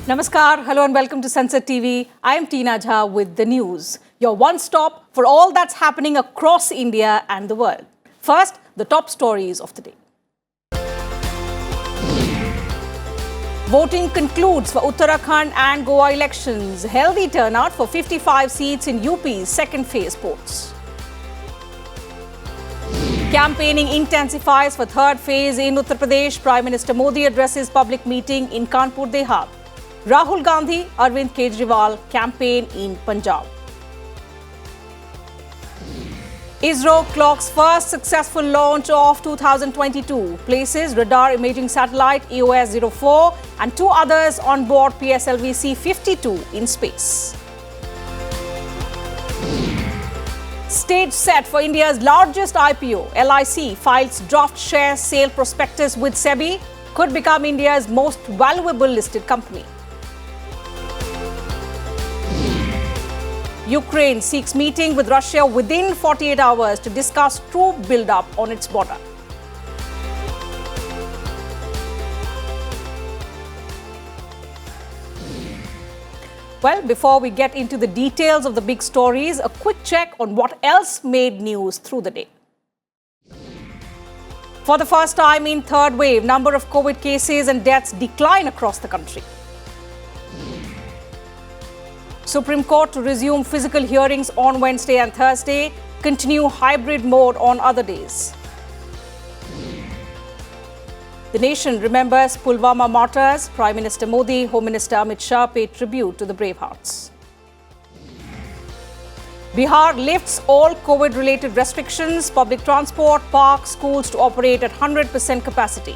Namaskar, hello and welcome to Sansad TV. I am Teena Jha with the news, your one stop for all that's happening across India and the world. First, the top stories of the day. Voting concludes for Uttarakhand and Goa elections. Healthy turnout for 55 seats in UP's second phase polls. Campaigning intensifies for third phase in Uttar Pradesh. Prime Minister Modi addresses public meeting in Kanpur Dehat. Rahul Gandhi, Arvind Kejriwal campaign in Punjab. ISRO clocks first successful launch of 2022. Places radar imaging satellite EOS-04 and two others on board PSLV C-52 in space. Stage set for India's largest IPO. LIC files draft share sale prospectus with SEBI. Could become India's most valuable listed company. Ukraine seeks meeting with Russia within 48 hours to discuss troop build-up on its border. Well, before we get into the details of the big stories, a quick check on what else made news through the day. For the first time in third wave, number of COVID cases and deaths decline across the country. Supreme Court to resume physical hearings on Wednesday and Thursday, continue hybrid mode on other days. The nation remembers Pulwama martyrs. Prime Minister Modi, Home Minister Amit Shah paid tribute to the bravehearts. Bihar lifts all COVID-related restrictions. Public transport, parks, schools to operate at 100% capacity.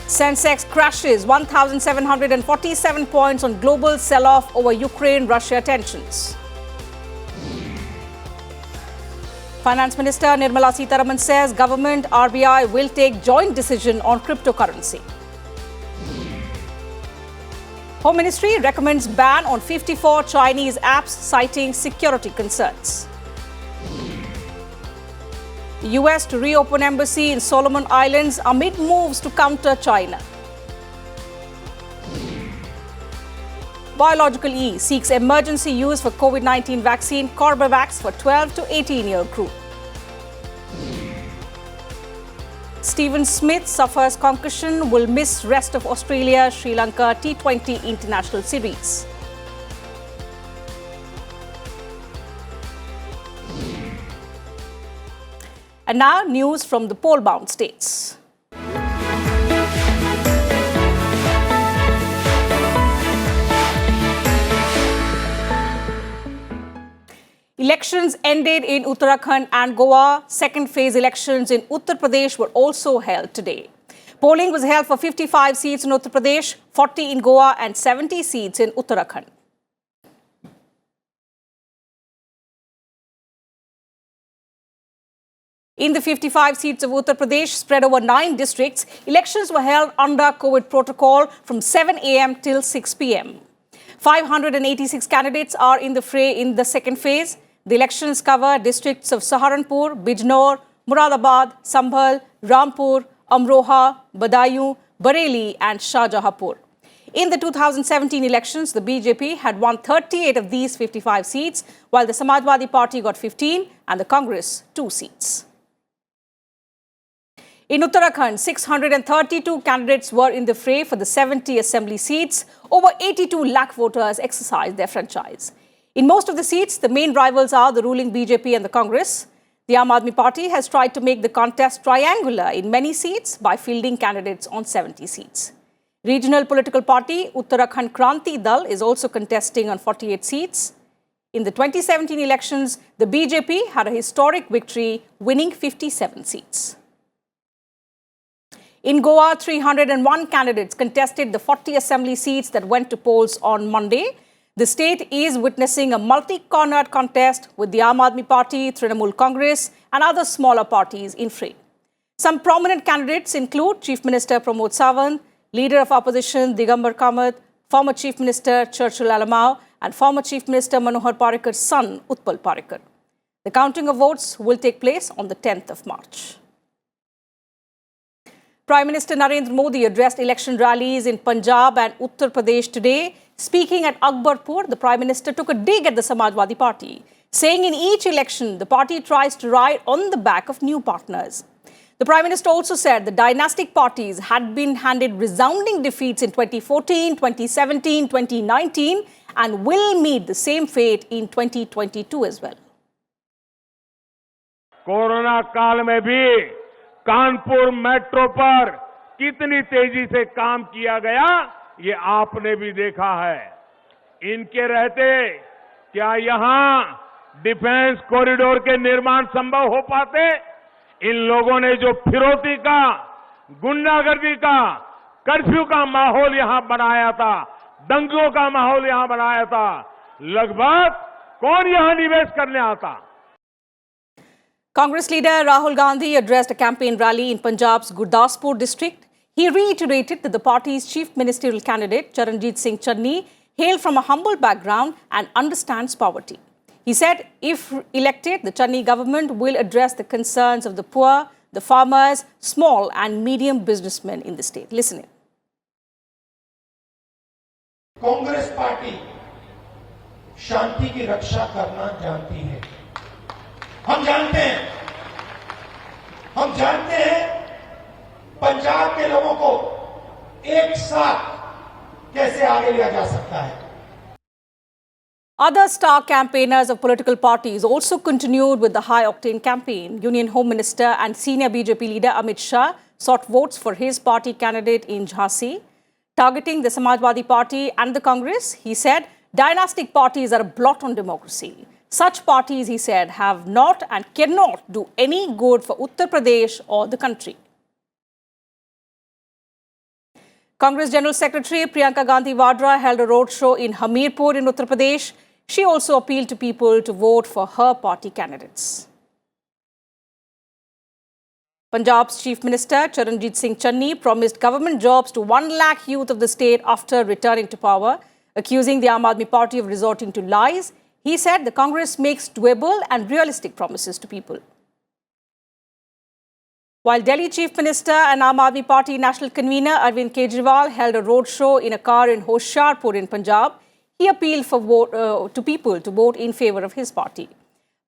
Sensex crashes 1,747 points on global sell-off over Ukraine-Russia tensions. Finance Minister Nirmala Sitharaman says government RBI will take joint decision on cryptocurrency. Home Ministry recommends ban on 54 Chinese apps citing security concerns. US to reopen embassy in Solomon Islands amid moves to counter China. Biological E seeks emergency use for COVID-19 vaccine Corbavax for 12 to 18-year group. Stephen Smith suffers concussion, will miss rest of Australia-Sri Lanka T20 International Series. And now news from the poll-bound states. Elections ended in Uttarakhand and Goa. Second phase elections in Uttar Pradesh were also held today. Polling was held for 55 seats in Uttar Pradesh, 40 in Goa and 70 seats in Uttarakhand. In the 55 seats of Uttar Pradesh, spread over 9 districts, elections were held under COVID protocol from 7 a.m. till 6 p.m. 586 candidates are in the fray in the second phase. The elections cover districts of Saharanpur, Bijnor, Muradabad, Sambhal, Rampur, Amroha, Badaयूं, Bareilly and Shahjahanpur. In the 2017 elections, the BJP had won 38 of these 55 seats, while the Samajwadi Party got 15 and the Congress 2 seats. In Uttarakhand, 632 candidates were in the fray for the 70 assembly seats. Over 82 lakh voters exercised their franchise. In most of the seats, the main rivals are the ruling BJP and the Congress. The Aam Aadmi Party has tried to make the contest triangular in many seats by fielding candidates on 70 seats. Regional political party Uttarakhand Kranti Dal is also contesting on 48 seats. In the 2017 elections, the BJP had a historic victory, winning 57 seats. In Goa, 301 candidates contested the 40 assembly seats that went to polls on Monday. The state is witnessing a multi-cornered contest with the Aam Aadmi Party, Trinamool Congress and other smaller parties in fray. Some prominent candidates include Chief Minister Pramod Sawant, Leader of Opposition Digambar Kamath, former Chief Minister Churchill Alamau and former Chief Minister Manohar Parrikar's son Utpal Parrikar. The counting of votes will take place on the 10th of March. Prime Minister Narendra Modi addressed election rallies in Punjab and Uttar Pradesh today. Speaking at Akbarpur, the Prime Minister took a dig at the Samajwadi Party, saying in each election the party tries to ride on the back of new partners. The Prime Minister also said the dynastic parties had been handed resounding defeats in 2014, 2017, 2019 and will meet the same fate in 2022 as well. Corona काल में भी Kanpur metro पर कितनी तेजी से काम किया गया, ये आपने भी देखा है। इनके रहते क्या यहां डिफेंस कॉरिडोर के निर्माण संभव हो पाते? इन लोगों ने जो फिरौती का, गुंडागर्दी का, कर्फ्यू का माहौल यहां बनाया था, दंगों का माहौल यहां बनाया था, लगभग कौन यहां निवेश करने आता? Congress leader Rahul Gandhi addressed a campaign rally in Punjab's Gurdaspur district. He reiterated that the party's chief ministerial candidate, Charanjit Singh Channi, hailed from a humble background and understands poverty. He said if elected, the Channi government will address the concerns of the poor, the farmers, small and medium businessmen in the state. Listen in. Congress party शांति की रक्षा करना जानती है। हम जानते हैं पंजाब के लोगों को एक साथ कैसे आगे लिया जा सकता है। Other star campaigners of political parties also continued with the high-octane campaign. Union Home Minister and senior BJP leader Amit Shah sought votes for his party candidate in Jhansi. Targeting the Samajwadi Party and the Congress, he said dynastic parties are a blot on democracy. Such parties, he said, have not and cannot do any good for Uttar Pradesh or the country. Congress General Secretary Priyanka Gandhi Vadra held a roadshow in Hamirpur in Uttar Pradesh. She also appealed to people to vote for her party candidates. Punjab's Chief Minister Charanjit Singh Channi promised government jobs to 1 lakh youth of the state after returning to power, accusing the Aam Aadmi Party of resorting to lies. He said the Congress makes doable and realistic promises to people. While Delhi Chief Minister and Aam Aadmi Party National Convener Arvind Kejriwal held a roadshow in a car in Hoshiarpur in Punjab, he appealed to people to vote in favour of his party.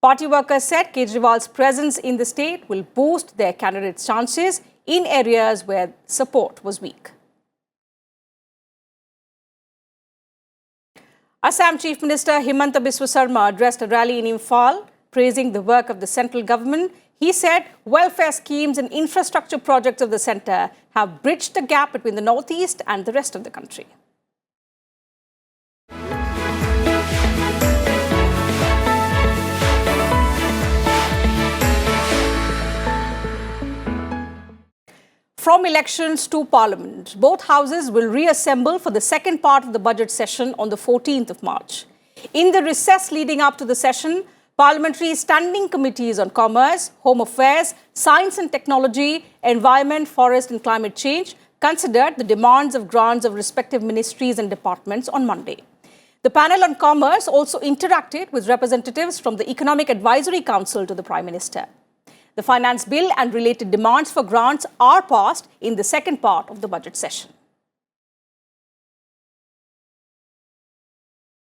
Party workers said Kejriwal's presence in the state will boost their candidates' chances in areas where support was weak. Assam Chief Minister Himanta Biswa Sarma addressed a rally in Imphal, praising the work of the central government. He said welfare schemes and infrastructure projects of the centre have bridged the gap between the northeast and the rest of the country. From elections to Parliament, both houses will reassemble for the second part of the budget session on the 14th of March. In the recess leading up to the session, parliamentary standing committees on commerce, home affairs, science and technology, environment, forest and climate change considered the demands of grants of respective ministries and departments on Monday. The panel on commerce also interacted with representatives from the Economic Advisory Council to the Prime Minister. The finance bill and related demands for grants are passed in the second part of the budget session.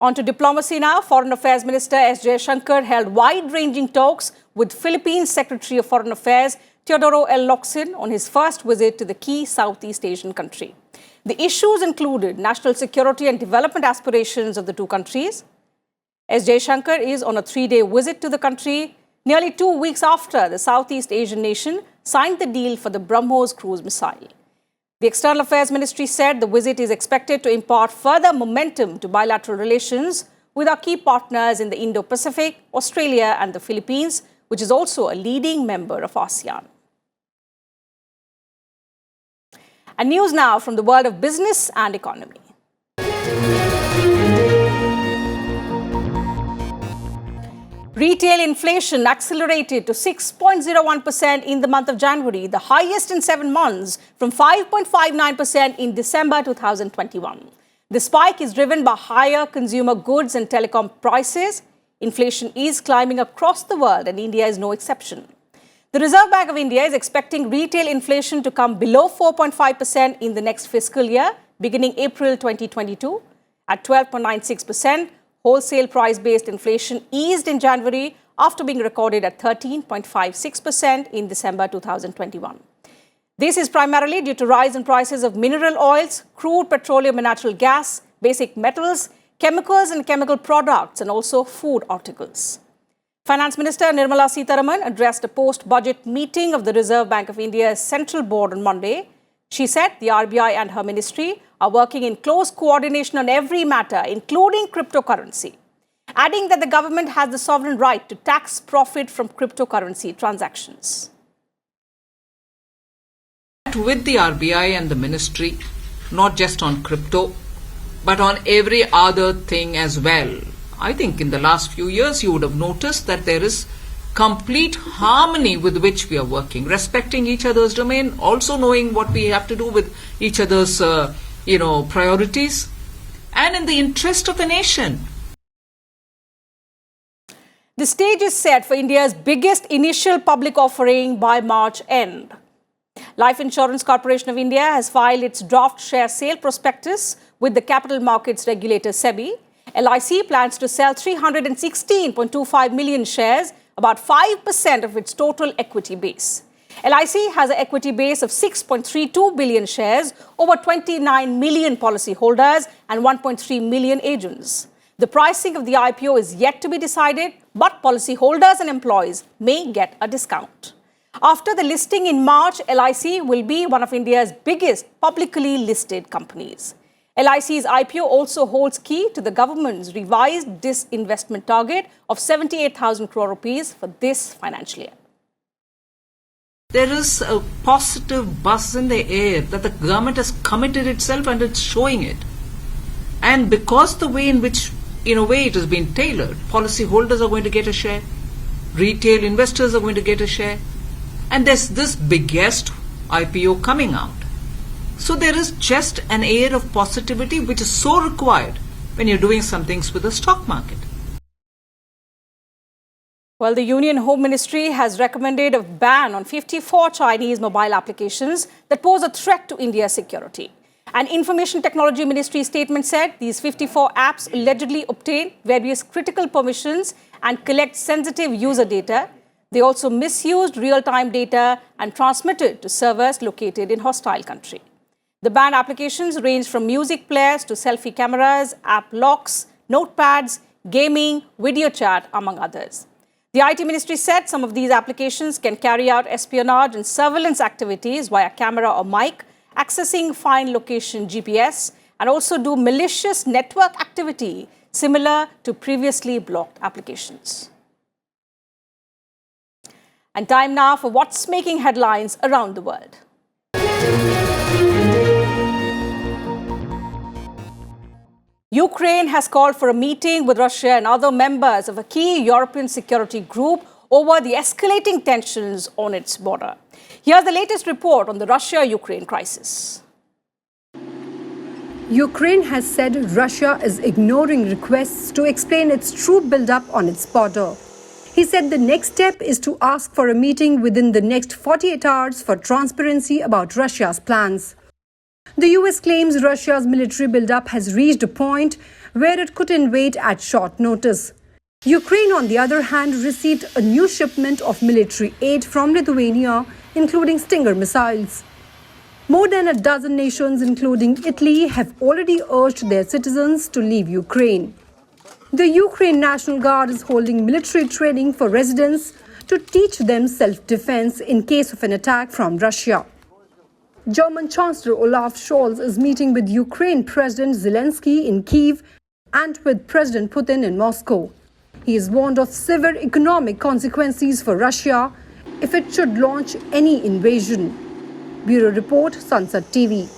On to diplomacy now. Foreign Affairs Minister S. Jaishankar held wide-ranging talks with Philippines Secretary of Foreign Affairs Teodoro L. Locsin on his first visit to the key Southeast Asian country. The issues included national security and development aspirations of the two countries. S. Jaishankar is on a 3-day visit to the country, nearly 2 weeks after the Southeast Asian nation signed the deal for the BrahMos cruise missile. The External Affairs Ministry said the visit is expected to impart further momentum to bilateral relations with our key partners in the Indo-Pacific, Australia and the Philippines, which is also a leading member of ASEAN. And news now from the world of business and economy. Retail inflation accelerated to 6.01% in the month of January, the highest in 7 months, from 5.59% in December 2021. The spike is driven by higher consumer goods and telecom prices. Inflation is climbing across the world and India is no exception. The Reserve Bank of India is expecting retail inflation to come below 4.5% in the next fiscal year, beginning April 2022 at 12.96%. Wholesale price-based inflation eased in January after being recorded at 13.56% in December 2021. This is primarily due to rise in prices of mineral oils, crude petroleum and natural gas, basic metals, chemicals and chemical products, and also food articles. Finance Minister Nirmala Sitharaman addressed a post-budget meeting of the Reserve Bank of India's Central Board on Monday. She said the RBI and her ministry are working in close coordination on every matter, including cryptocurrency, adding that the government has the sovereign right to tax profit from cryptocurrency transactions. With the RBI and the ministry, not just on crypto, but on every other thing as well. I think in the last few years you would have noticed that there is complete harmony with which we are working, respecting each other's domain, also knowing what we have to do with each other's priorities, and in the interest of the nation. The stage is set for India's biggest initial public offering by March end. Life Insurance Corporation of India has filed its draft share sale prospectus with the capital markets regulator SEBI. LIC plans to sell 316.25 million shares, about 5% of its total equity base. LIC has an equity base of 6.32 billion shares, over 29 million policyholders and 1.3 million agents. The pricing of the IPO is yet to be decided, but policyholders and employees may get a discount. After the listing in March, LIC will be one of India's biggest publicly listed companies. LIC's IPO also holds key to the government's revised disinvestment target of 78,000 crore rupees for this financial year. There is a positive buzz in the air that the government has committed itself and it's showing it. And because the way in which, in a way, it has been tailored, policyholders are going to get a share, retail investors are going to get a share, and there's this biggest IPO coming out. So there is just an air of positivity which is so required when you're doing some things with the stock market. Well, the Union Home Ministry has recommended a ban on 54 Chinese mobile applications that pose a threat to India's security. An Information Technology Ministry statement said these 54 apps allegedly obtain various critical permissions and collect sensitive user data. They also misused real-time data and transmitted to servers located in hostile country. The banned applications range from music players to selfie cameras, app locks, notepads, gaming, video chat, among others. The IT Ministry said some of these applications can carry out espionage and surveillance activities via camera or mic, accessing fine location GPS, and also do malicious network activity similar to previously blocked applications. And time now for what's making headlines around the world. Ukraine has called for a meeting with Russia and other members of a key European security group over the escalating tensions on its border. Here's the latest report on the Russia-Ukraine crisis. Ukraine has said Russia is ignoring requests to explain its troop buildup on its border. He said the next step is to ask for a meeting within the next 48 hours for transparency about Russia's plans. The US claims Russia's military buildup has reached a point where it could invade at short notice. Ukraine, on the other hand, received a new shipment of military aid from Lithuania, including Stinger missiles. More than a dozen nations, including Italy, have already urged their citizens to leave Ukraine. The Ukraine National Guard is holding military training for residents to teach them self-defense in case of an attack from Russia. German Chancellor Olaf Scholz is meeting with Ukraine President Zelensky in Kyiv and with President Putin in Moscow. He has warned of severe economic consequences for Russia if it should launch any invasion. Bureau Report, Sansad TV.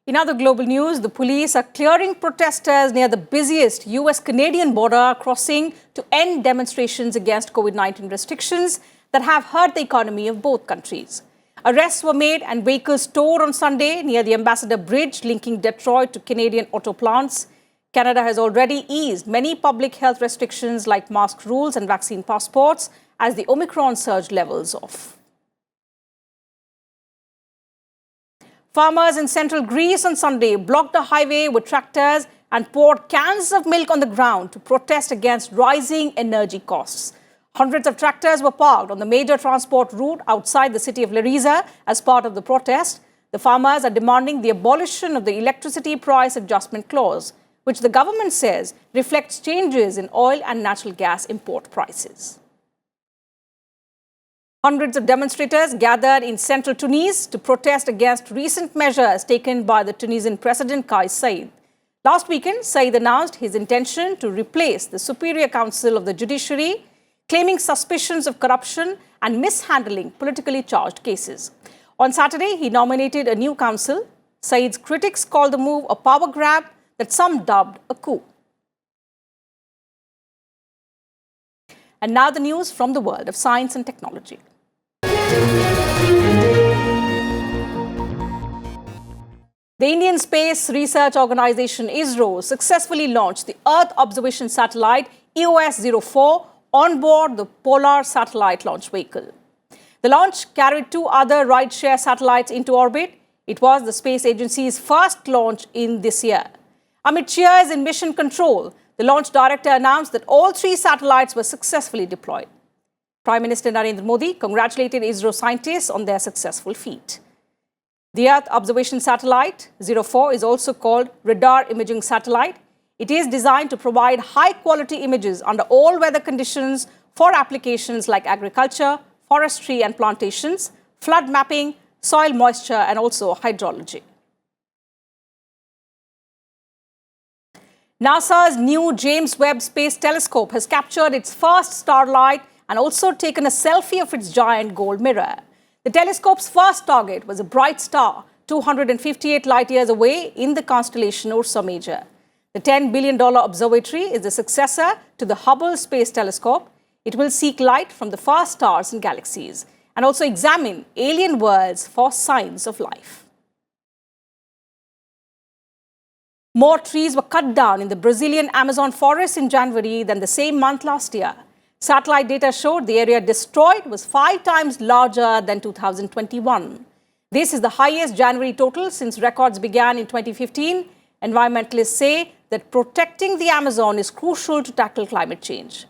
In other global news, the police are clearing protesters near the busiest US-Canadian border crossing to end demonstrations against COVID-19 restrictions that have hurt the economy of both countries. Arrests were made and vehicles towed on Sunday near the Ambassador Bridge linking Detroit to Canadian auto plants. Canada has already eased many public health restrictions like mask rules and vaccine passports as the Omicron surge levels off. Farmers in central Greece on Sunday blocked the highway with tractors and poured cans of milk on the ground to protest against rising energy costs. Hundreds of tractors were parked on the major transport route outside the city of Larissa as part of the protest. The farmers are demanding the abolition of the electricity price adjustment clause, which the government says reflects changes in oil and natural gas import prices. Hundreds of demonstrators gathered in central Tunis to protest against recent measures taken by the Tunisian President Kais Saied. Last weekend, Saied announced his intention to replace the Superior Council of the Judiciary, claiming suspicions of corruption and mishandling politically charged cases. On Saturday, he nominated a new council. Said's critics called the move a power grab that some dubbed a coup. And now the news from the world of science and technology. The Indian Space Research Organisation ISRO successfully launched the Earth Observation Satellite EOS-04 on board the Polar Satellite Launch Vehicle. The launch carried two other rideshare satellites into orbit. It was the space agency's first launch in this year. Amit is in mission control. The launch director announced that all three satellites were successfully deployed. Prime Minister Narendra Modi congratulated ISRO scientists on their successful feat. The Earth Observation Satellite 04 is also called Radar Imaging Satellite. It is designed to provide high-quality images under all weather conditions for applications like agriculture, forestry and plantations, flood mapping, soil moisture and also hydrology. NASA's new James Webb Space Telescope has captured its first starlight and also taken a selfie of its giant gold mirror. The telescope's first target was a bright star 258 light-years away in the constellation Ursa Major. The $10 billion observatory is the successor to the Hubble Space Telescope. It will seek light from the far stars and galaxies and also examine alien worlds for signs of life. More trees were cut down in the Brazilian Amazon forest in January than the same month last year. Satellite data showed the area destroyed was 5 times larger than 2021. This is the highest January total since records began in 2015. Environmentalists say that protecting the Amazon is crucial to tackle climate change.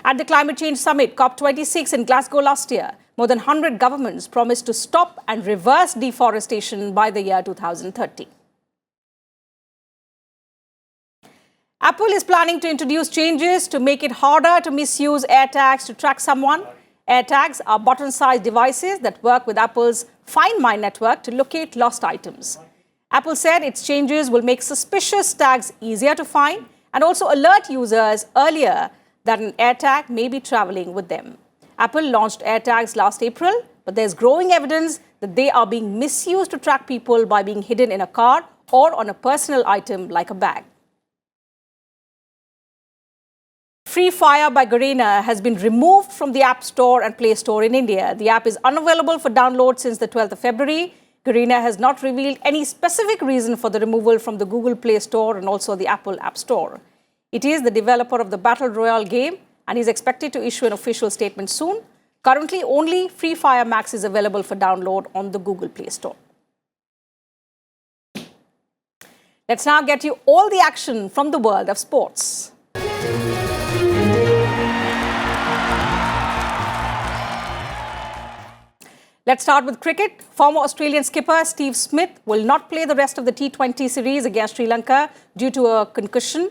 At the Climate Change Summit, COP26 in Glasgow last year, more than 100 governments promised to stop and reverse deforestation by the year 2030. Apple is planning to introduce changes to make it harder to misuse AirTags to track someone. AirTags are button-sized devices that work with Apple's Find My network to locate lost items. Apple said its changes will make suspicious tags easier to find and also alert users earlier that an AirTag may be traveling with them. Apple launched AirTags last April, but there's growing evidence that they are being misused to track people by being hidden in a car or on a personal item like a bag. Free Fire by Garena has been removed from the App Store and Play Store in India. The app is unavailable for download since the 12th of February. Garena has not revealed any specific reason for the removal from the Google Play Store and also the Apple App Store. It is the developer of the Battle Royale game and is expected to issue an official statement soon. Currently, only Free Fire Max is available for download on the Google Play Store. Let's now get you all the action from the world of sports. Let's start with cricket. Former Australian skipper Steve Smith will not play the rest of the T20 series against Sri Lanka due to a concussion.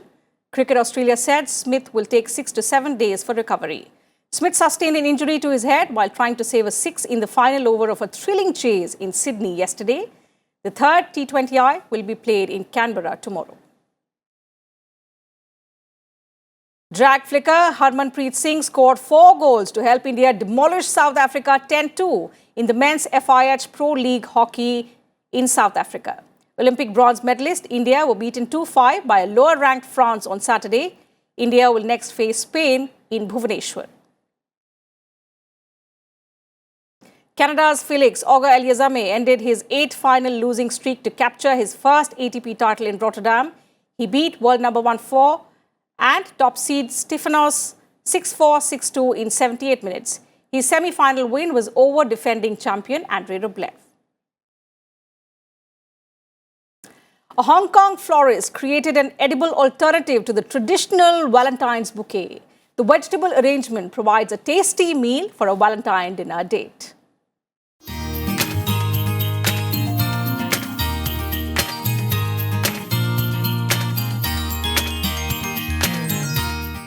Cricket Australia said Smith will take 6 to 7 days for recovery. Smith sustained an injury to his head while trying to save a 6 in the final over of a thrilling chase in Sydney yesterday. The third T20I will be played in Canberra tomorrow. Drag flicker Harmanpreet Singh scored 4 goals to help India demolish South Africa 10-2 in the men's FIH Pro League hockey in South Africa. Olympic bronze medalist India were beaten 2-5 by a lower-ranked France on Saturday. India will next face Spain in Bhubaneswar. Canada's Felix Auger-Aliassime ended his 8th final losing streak to capture his first ATP title in Rotterdam. He beat world number 1-4 and top seed Stefanos 6-4, 6-2 in 78 minutes. His semi-final win was over defending champion Andrei Rublev. A Hong Kong florist created an edible alternative to the traditional Valentine's bouquet. The vegetable arrangement provides a tasty meal for a Valentine dinner date.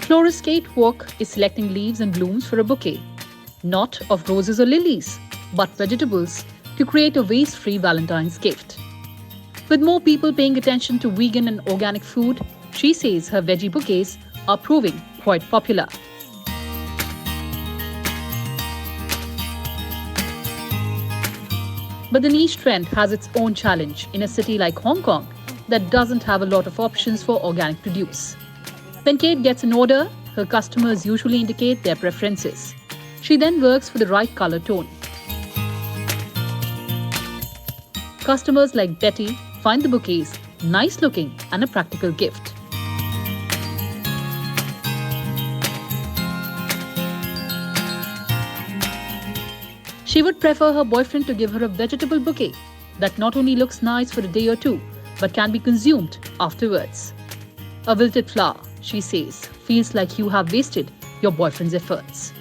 Florist's work is selecting leaves and blooms for a bouquet, not of roses or lilies, but vegetables to create a waste-free Valentine's gift. With more people paying attention to vegan and organic food, she says her veggie bouquets are proving quite popular. But the niche trend has its own challenge in a city like Hong Kong that doesn't have a lot of options for organic produce. When Kate gets an order, her customers usually indicate their preferences. She then works for the right color tone. Customers like Betty find the bouquets nice looking and a practical gift. She would prefer her boyfriend to give her a vegetable bouquet that not only looks nice for a day or two, but can be consumed afterwards. A wilted flower, she says, feels like you have wasted your boyfriend's efforts.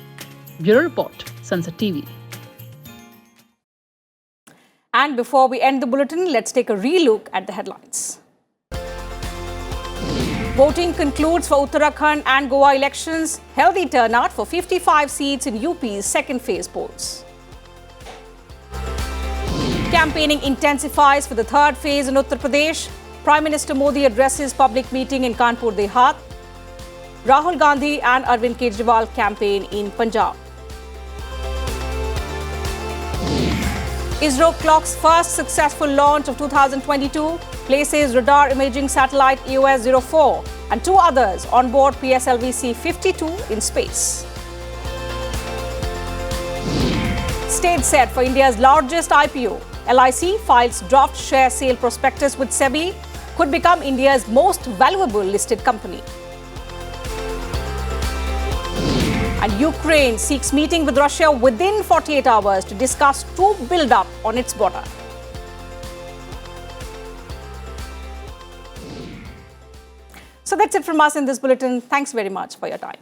Bureau Report, Sansad TV. And before we end the bulletin, let's take a re-look at the headlines. Voting concludes for Uttarakhand and Goa elections. Healthy turnout for 55 seats in UP's second phase polls. Campaigning intensifies for the third phase in Uttar Pradesh. Prime Minister Modi addresses public meeting in Kanpur Dehat. Rahul Gandhi and Arvind Kejriwal campaign in Punjab. ISRO clocks first successful launch of 2022, places radar imaging satellite EOS-04 and two others on board PSLV C-52 in space. Stage set for India's largest IPO. LIC files draft share sale prospectus with SEBI, could become India's most valuable listed company. And Ukraine seeks meeting with Russia within 48 hours to discuss troop build-up on its border. So that's it from us in this bulletin. Thanks very much for your time.